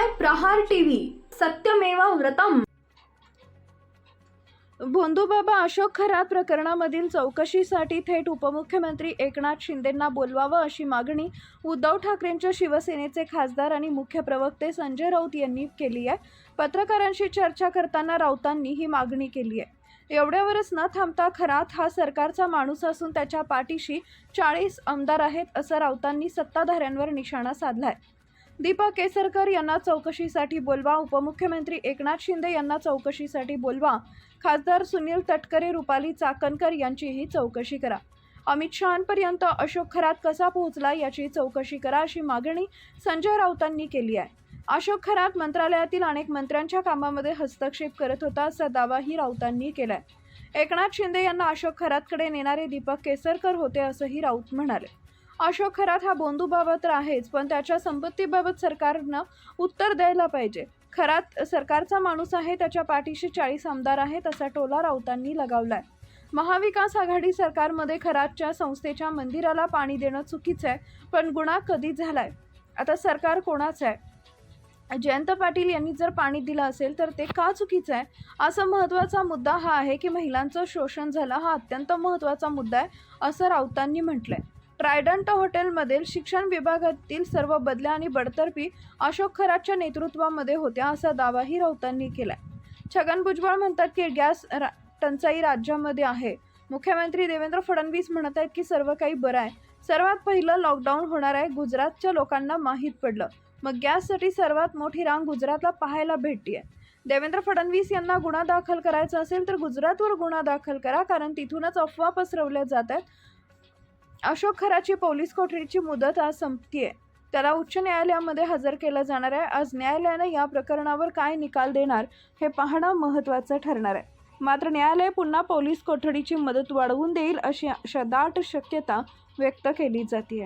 पाहताय प्रहार टीव्ही, सत्यमेव व्रतम। भोंदूबाबा अशोक खरात प्रकरणामधील चौकशीसाठी थेट उपमुख्यमंत्री एकनाथ शिंदेंना बोलवावं अशी मागणी उद्धव ठाकरेंच्या शिवसेनेचे खासदार आणि मुख्य प्रवक्ते संजय राऊत यांनी केली आहे। पत्रकारांशी चर्चा करताना राऊतांनी ही मागणी केली आहे। एवढ्यावरच न थांबता खरात हा सरकारचा माणूस असून त्याच्या पाठीशी 40 आमदार आहेत असं राऊतांनी सत्ताधाऱ्यांवर निशाणा साधलाय। दीपक केसरकर यांना चौकशीसाठी बोलवा, उपमुख्यमंत्री एकनाथ शिंदे यांना चौकशीसाठी बोलवा, खासदार सुनील तटकरे, रुपाली चाकणकर यांचीही चौकशी करा, अमित शहांपर्यंत अशोक खरात कसा पोहोचला याची चौकशी करा अशी मागणी संजय राऊतांनी केली आहे। अशोक खरात मंत्रालयातील अनेक मंत्र्यांच्या कामामध्ये हस्तक्षेप करत होता असा दावाही राऊतांनी केलाय। एकनाथ शिंदे यांना अशोक खरातकडे नेणारे दीपक केसरकर होते असंही राऊत म्हणाले। अशोक खरात हा भोंदूबाबा तर आहेच, पण त्याच्या संपत्तीबाबत सरकारनं उत्तर द्यायला पाहिजे। खरात सरकारचा माणूस आहे, त्याच्या पाठीशी 40 आमदार आहेत असा टोला राऊतांनी लगावलाय। महाविकास आघाडी सरकारमध्ये खरातच्या संस्थेच्या मंदिराला पाणी देणं चुकीचं आहे, पण गुन्हा कधी झालाय? आता सरकार कोणाचं आहे? जयंत पाटील यांनी जर पाणी दिलं असेल तर ते का चुकीचं आहे? असा महत्त्वाचा मुद्दा हा आहे की महिलांचं शोषण झालं हा अत्यंत महत्त्वाचा मुद्दा आहे असं राऊतांनी म्हटलंय। ट्रायडंट हॉटेलमधील शिक्षण विभागातील सर्व बदल्या आणि बडतर्फी अशोक खरातच्या नेतृत्वामध्ये होत्या असा दावाही राऊतांनी केलाय। छगन भुजबळ म्हणतात की गॅस टंचाई राज्यामध्ये आहे। मुख्यमंत्री देवेंद्र फडणवीस म्हणत आहेत की सर्व काही बरं आहे। सर्वात पहिलं लॉकडाऊन होणार आहे, गुजरातच्या लोकांना माहीत पडलं, मग गॅससाठी सर्वात मोठी रांग गुजरातला पाहायला भेटतीये। देवेंद्र फडणवीस यांना गुन्हा दाखल करायचा असेल तर गुजरातवर गुन्हा दाखल करा, कारण तिथूनच अफवा पसरवल्या जात आहेत। अशोक खरातची पोलीस कोठडीची मुदत आज संपतीये, त्याला उच्च न्यायालयामध्ये हजर केलं जाणार आहे। आज न्यायालयाने या प्रकरणावर काय निकाल देणार हे पाहणं महत्त्वाचं ठरणार आहे। मात्र न्यायालय पुन्हा पोलीस कोठडीची मुदत वाढवून देईल अशी दाट शक्यता व्यक्त केली जाते।